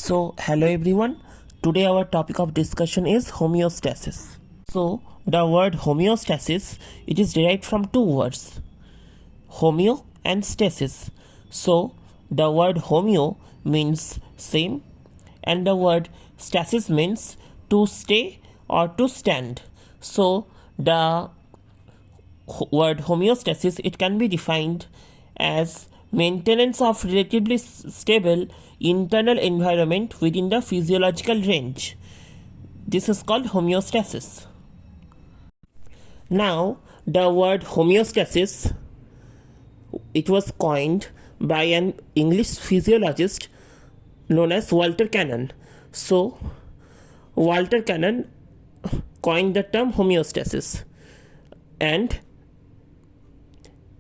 Hello everyone. Today our topic of discussion is homeostasis. The word homeostasis, it is derived from two words, homeo and stasis. The word homeo means same and the word stasis means to stay or to stand. The word homeostasis, it can be defined as maintenance of relatively stable internal environment within the physiological range. This is called homeostasis. Now, the word homeostasis, it was coined by an English physiologist known as Walter Cannon. Walter Cannon coined the term homeostasis, and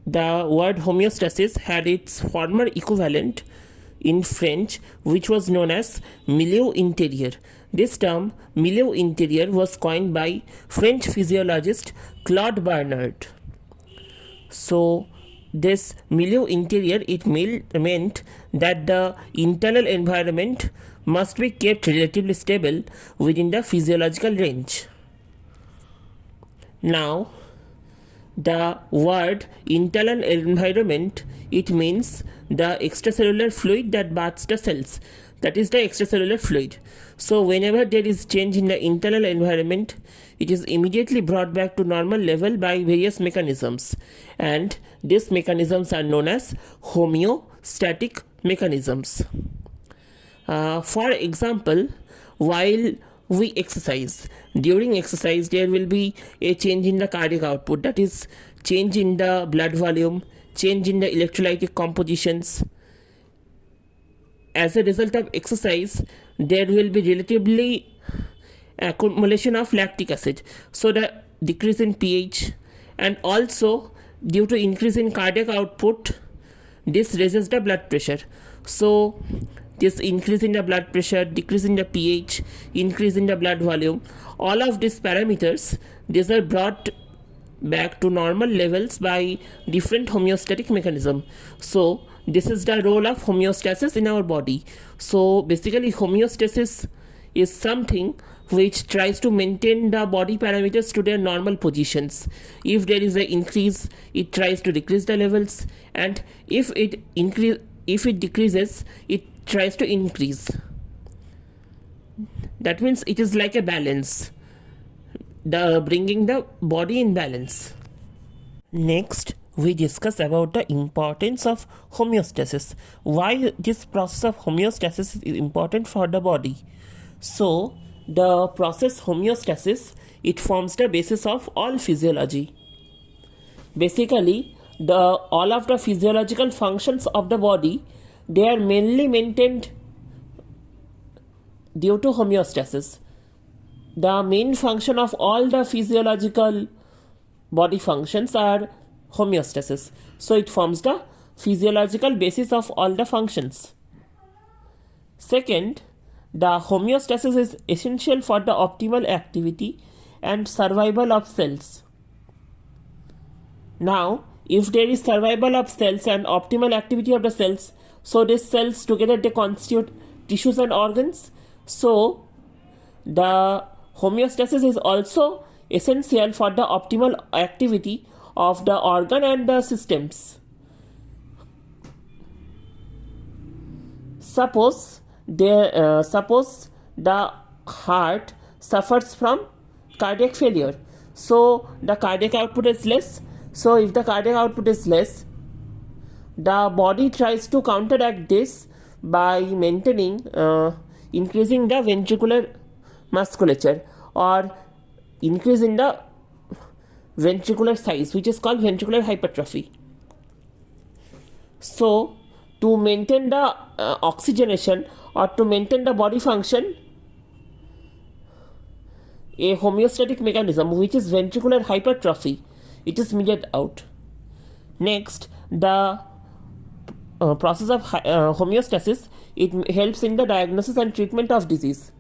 the word homeostasis had its former equivalent in French, which was known as milieu intérieur. This term, milieu intérieur, was coined by French physiologist Claude Bernard. This milieu intérieur, it meant that the internal environment must be kept relatively stable within the physiological range. Now, the word internal environment, it means the extracellular fluid that bathes the cells. That is the extracellular fluid. Whenever there is change in the internal environment, it is immediately brought back to normal level by various mechanisms. And these mechanisms are known as homeostatic mechanisms. For example, while we exercise, during exercise there will be a change in the cardiac output, that is change in the blood volume, change in the electrolytic compositions. As a result of exercise, there will be relatively accumulation of lactic acid, so the decrease in pH, and also due to increase in cardiac output, this raises the blood pressure. This increase in the blood pressure, decrease in the pH, increase in the blood volume, all of these parameters, these are brought back to normal levels by different homeostatic mechanism. This is the role of homeostasis in our body. Basically, homeostasis is something which tries to maintain the body parameters to their normal positions. If there is an increase, it tries to decrease the levels, and if it decreases, it tries to increase. That means it is like a balance, bringing the body in balance. Next, we discuss about the importance of homeostasis. Why this process of homeostasis is important for the body. The process homeostasis, it forms the basis of all physiology. Basically, all of the physiological functions of the body, they are mainly maintained due to homeostasis. The main function of all the physiological body functions are homeostasis. It forms the physiological basis of all the functions. Second, the homeostasis is essential for the optimal activity and survival of cells. Now, if there is survival of cells and optimal activity of the cells, these cells together, they constitute tissues and organs. The homeostasis is also essential for the optimal activity of the organ and the systems. Suppose the heart suffers from cardiac failure, the cardiac output is less. If the cardiac output is less, the body tries to counteract this by maintaining, increasing the ventricular musculature or increase in the ventricular size, which is called ventricular hypertrophy. To maintain the oxygenation or to maintain the body function, a homeostatic mechanism, which is ventricular hypertrophy, it is meted out. Next, the process of homeostasis, it helps in the diagnosis and treatment of disease.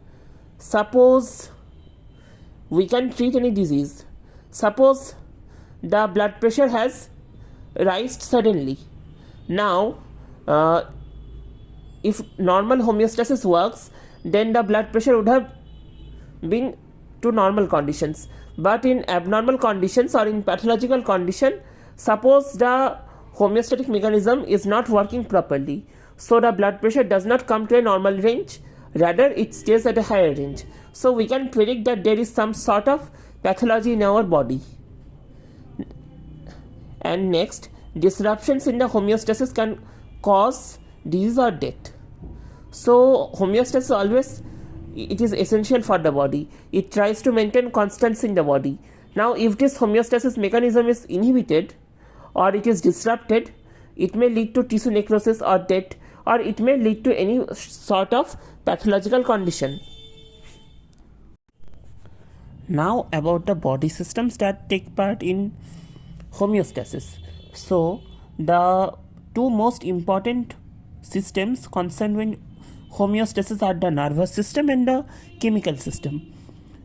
Suppose we can treat any disease. Suppose the blood pressure has risen suddenly. Now, if normal homeostasis works, then the blood pressure would have been to normal conditions. But in abnormal conditions or in pathological condition, suppose the homeostatic mechanism is not working properly, so the blood pressure does not come to a normal range, rather it stays at a higher range. So we can predict that there is some sort of pathology in our body. And next, disruptions in the homeostasis can cause disease or death. So homeostasis always, it is essential for the body. It tries to maintain constancy in the body. Now if this homeostasis mechanism is inhibited or it is disrupted, it may lead to tissue necrosis or death, or it may lead to any sort of pathological condition. Now about the body systems that take part in homeostasis. So the two most important systems concerned with homeostasis are the nervous system and the chemical system.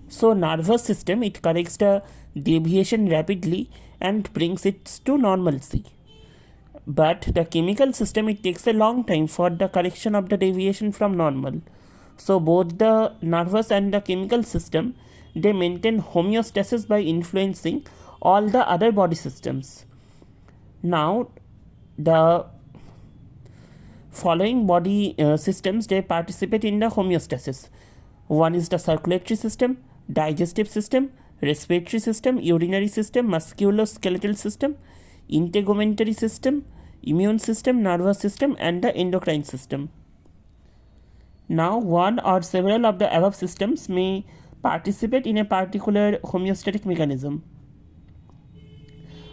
So nervous system, it corrects the deviation rapidly and brings it to normalcy. But the chemical system, it takes a long time for the correction of the deviation from normal. So both the nervous and the chemical system, they maintain homeostasis by influencing all the other body systems. Now the following body systems, they participate in the homeostasis. One is the circulatory system, digestive system, respiratory system, urinary system, musculoskeletal system, integumentary system, immune system, nervous system, and the endocrine system. Now one or several of the above systems may participate in a particular homeostatic mechanism.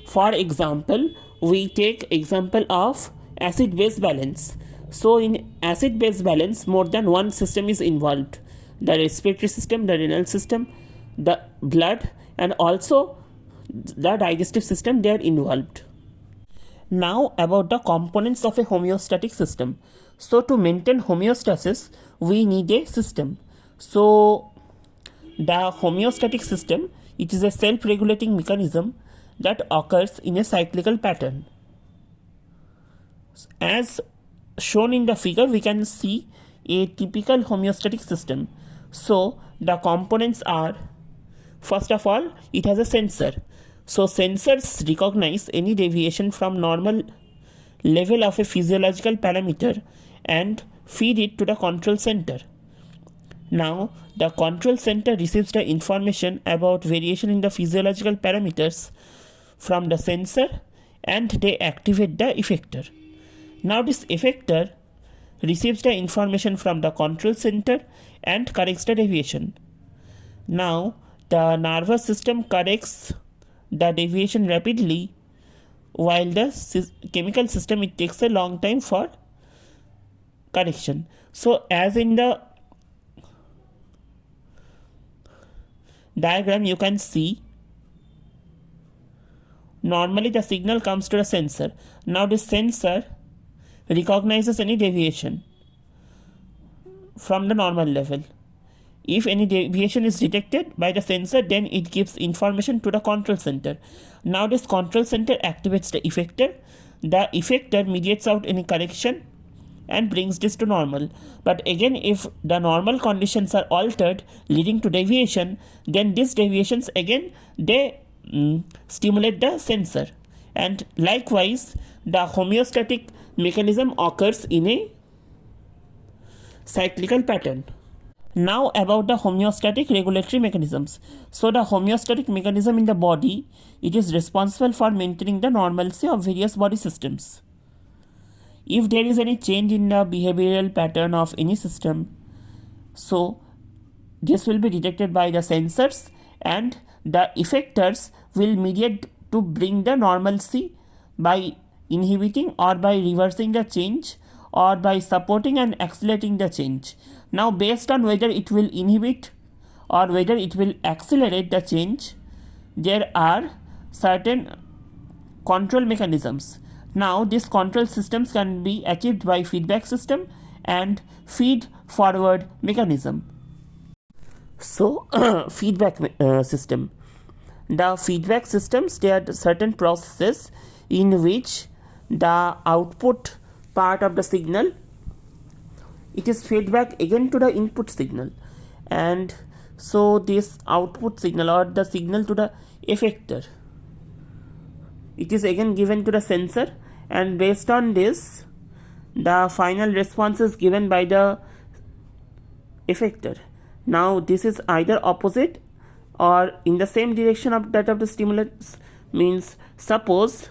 For example, we take example of acid-base balance. So in acid-base balance, more than one system is involved. The respiratory system, the renal system, the blood, and also the digestive system, they are involved. Now about the components of a homeostatic system. So to maintain homeostasis, we need a system. So the homeostatic system, it is a self-regulating mechanism that occurs in a cyclical pattern. As shown in the figure, we can see a typical homeostatic system. So the components are, first of all, it has a sensor. So sensors recognize any deviation from normal level of a physiological parameter and feed it to the control center. Now the control center receives the information about variation in the physiological parameters from the sensor and they activate the effector. Now this effector receives the information from the control center and corrects the deviation. Now the nervous system corrects the deviation rapidly, while the chemical system, it takes a long time for correction. So as in the diagram you can see, normally the signal comes to the sensor. Now the sensor recognizes any deviation from the normal level. If any deviation is detected by the sensor, then it gives information to the control center. Now this control center activates the effector. The effector mediates out any correction and brings this to normal. But again, if the normal conditions are altered leading to deviation, then these deviations again, they stimulate the sensor. And likewise, the homeostatic mechanism occurs in a cyclical pattern. Now about the homeostatic regulatory mechanisms. So the homeostatic mechanism in the body, it is responsible for maintaining the normalcy of various body systems. If there is any change in the behavioral pattern of any system, so this will be detected by the sensors and the effectors will mediate to bring the normalcy by inhibiting or by reversing the change or by supporting and accelerating the change. Now based on whether it will inhibit or whether it will accelerate the change, there are certain control mechanisms. Now these control systems can be achieved by feedback system and feed forward mechanism. So feedback system. The feedback systems, there are certain processes in which the output part of the signal it is fed back again to the input signal, and so this output signal or the signal to the effector, it is again given to the sensor, and based on this the final response is given by the effector. Now this is either opposite or in the same direction of that of the stimulus, means suppose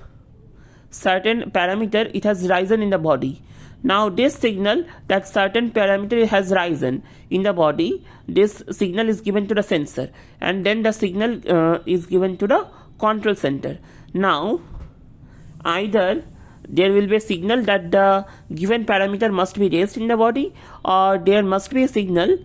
certain parameter it has risen in the body. Now this signal that certain parameter has risen in the body, this signal is given to the sensor, and then the signal is given to the control center. Now either there will be a signal that the given parameter must be raised in the body, or there must be a signal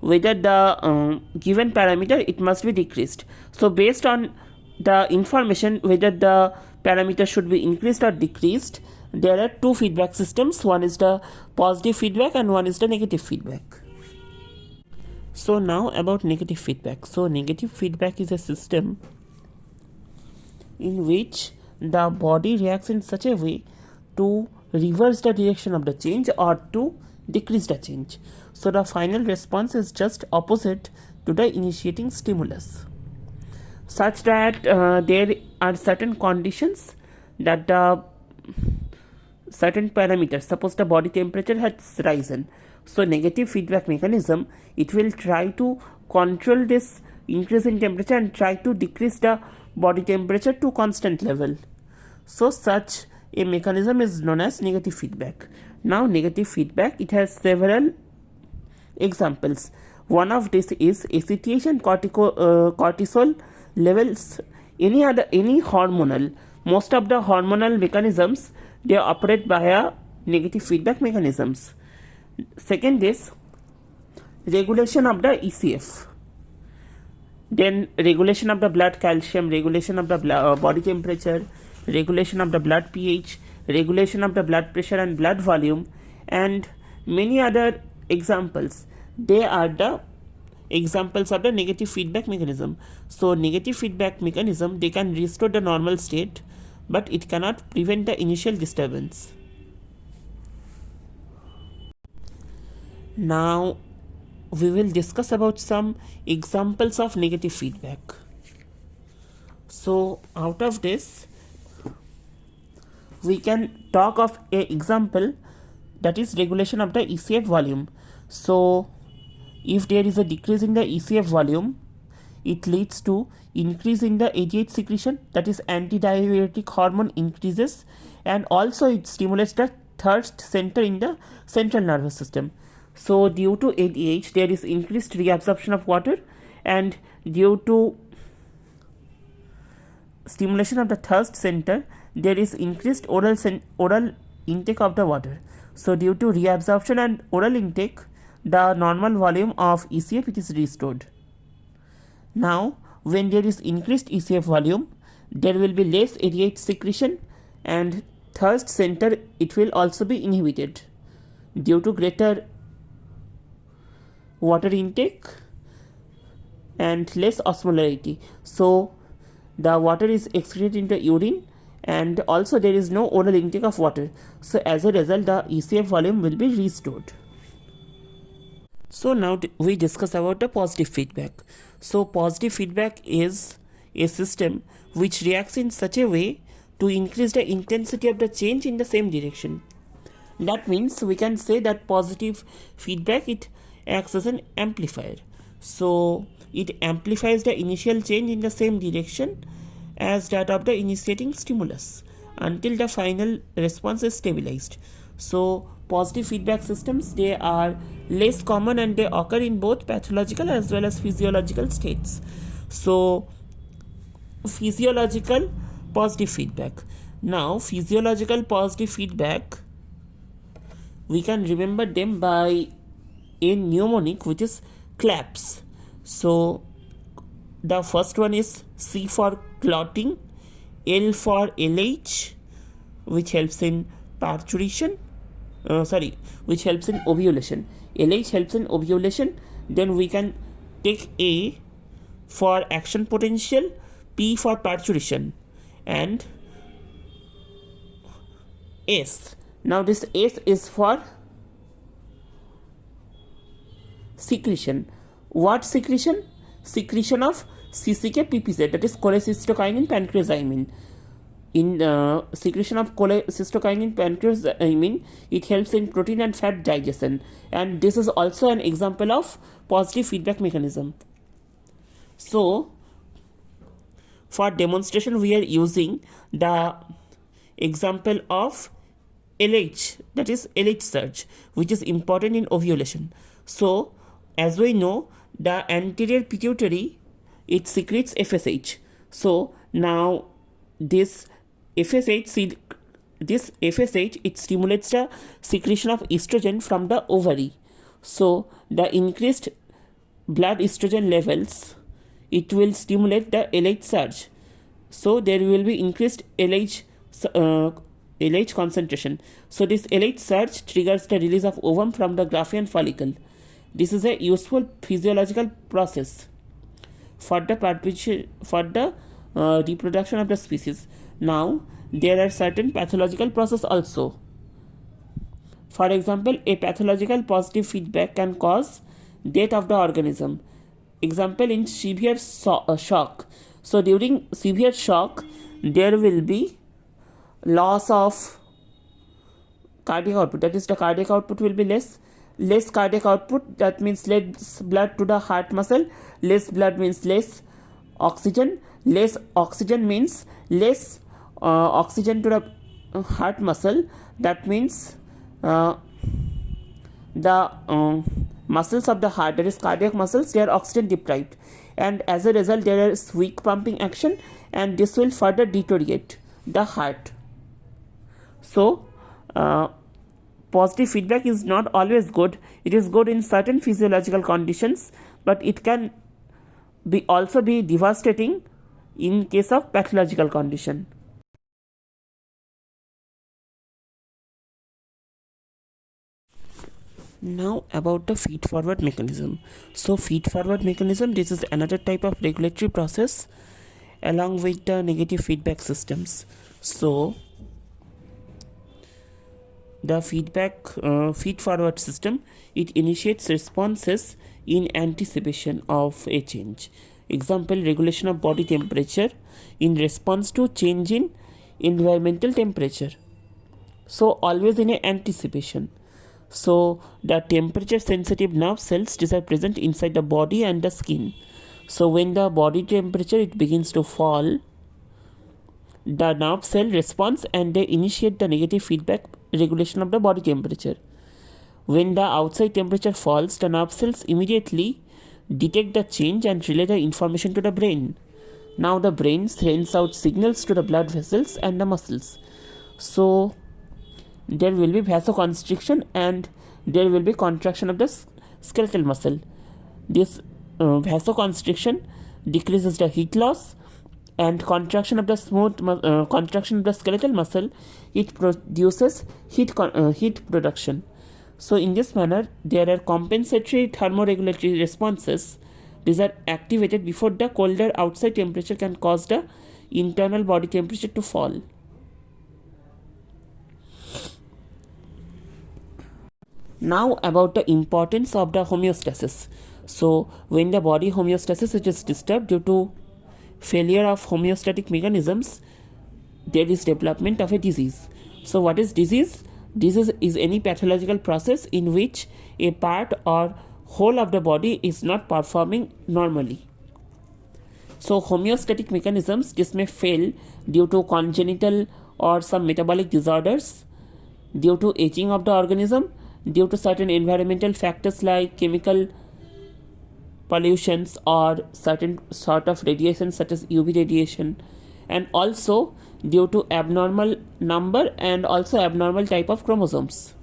whether the given parameter it must be decreased. So based on the information whether the parameter should be increased or decreased, there are two feedback systems. One is the positive feedback and one is the negative feedback. So now about negative feedback. So negative feedback is a system in which the body reacts in such a way to reverse the direction of the change or to decrease the change. So the final response is just opposite to the initiating stimulus, such that there are certain conditions that the certain parameters, suppose the body temperature has risen, so negative feedback mechanism, it will try to control this increase in temperature and try to decrease the body temperature to constant level. So such a mechanism is known as negative feedback. Now negative feedback, it has several examples. One of this is ACTH and cortisol levels. Any hormonal, most of the hormonal mechanisms, they operate via negative feedback mechanisms. Second is regulation of the ECF, then regulation of the blood calcium, regulation of the body temperature, regulation of the blood pH, regulation of the blood pressure and blood volume, and many other examples. They are the examples of the negative feedback mechanism. So negative feedback mechanism, they can restore the normal state, but it cannot prevent the initial disturbance. Now we will discuss about some examples of negative feedback. So out of this we can talk of an example, that is regulation of the ECF volume. So if there is a decrease in the ECF volume, it leads to increase in the ADH secretion, that is antidiuretic hormone increases, and also it stimulates the thirst center in the central nervous system. So due to ADH there is increased reabsorption of water, and due to stimulation of the thirst center there is increased oral intake of the water. So due to reabsorption and oral intake, the normal volume of ECF it is restored. Now when there is increased ECF volume, there will be less ADH secretion, and thirst center it will also be inhibited due to greater water intake and less osmolarity. So the water is excreted into urine, and also there is no oral intake of water. So as a result, the ECF volume will be restored. So now we discuss about the positive feedback. So positive feedback is a system which reacts in such a way to increase the intensity of the change in the same direction. That means we can say that positive feedback, it acts as an amplifier. So it amplifies the initial change in the same direction as that of the initiating stimulus until the final response is stabilized. So positive feedback systems, they are less common and they occur in both pathological as well as physiological states. So physiological positive feedback. Now physiological positive feedback, we can remember them by a mnemonic which is CLAPS. So the first one is C for clotting, L for LH, which helps in parturition, which helps in ovulation. LH helps in ovulation. Then we can take A for action potential, P for parturition, and S. Now this S is for secretion. What secretion? Secretion of CCK PPZ, that is cholecystokinin pancreazymin. In secretion of cholecystokinin pancreazymin, it helps in protein and fat digestion, and this is also an example of positive feedback mechanism. So for demonstration we are using the example of LH, that is LH surge, which is important in ovulation. So as we know, the anterior pituitary, it secretes FSH. So now this FSH, it stimulates the secretion of estrogen from the ovary. So the increased blood estrogen levels, it will stimulate the LH surge. So there will be increased LH concentration. So this LH surge triggers the release of ovum from the Graafian follicle. This is a useful physiological process for the reproduction of the species. Now there are certain pathological processes also. For example, a pathological positive feedback can cause death of the organism. Example, in severe shock. So during severe shock, there will be loss of cardiac output, that is the cardiac output will be less cardiac output, that means less blood to the heart muscle. Less blood means less oxygen means less oxygen to the heart muscle. That means the muscles of the heart, that is cardiac muscles, they are oxygen deprived, and as a result there is weak pumping action, and this will further deteriorate the heart. So positive feedback is not always good. It is good in certain physiological conditions, but it can also be devastating in case of pathological condition. Now about the feed-forward mechanism. So feed-forward mechanism, this is another type of regulatory process along with the negative feedback systems. So the feed-forward system, it initiates responses in anticipation of a change. Example, regulation of body temperature in response to change in environmental temperature. So always in anticipation. So the temperature sensitive nerve cells, these are present inside the body and the skin. So when the body temperature it begins to fall, the nerve cell responds and they initiate the negative feedback regulation of the body temperature. When the outside temperature falls, the nerve cells immediately detect the change and relay the information to the brain. Now the brain sends out signals to the blood vessels and the muscles. So there will be vasoconstriction and there will be contraction of the skeletal muscle. This vasoconstriction decreases the heat loss, and contraction of the skeletal muscle, it produces heat production. So in this manner, there are compensatory thermoregulatory responses. These are activated before the colder outside temperature can cause the internal body temperature to fall. Now about the importance of the homeostasis. So when the body homeostasis is disturbed due to failure of homeostatic mechanisms, there is development of a disease. So what is disease? Disease is any pathological process in which a part or whole of the body is not performing normally. So homeostatic mechanisms, this may fail due to congenital or some metabolic disorders, due to aging of the organism, due to certain environmental factors like chemical pollutions or certain sort of radiation such as UV radiation, and also due to abnormal number and also abnormal type of chromosomes.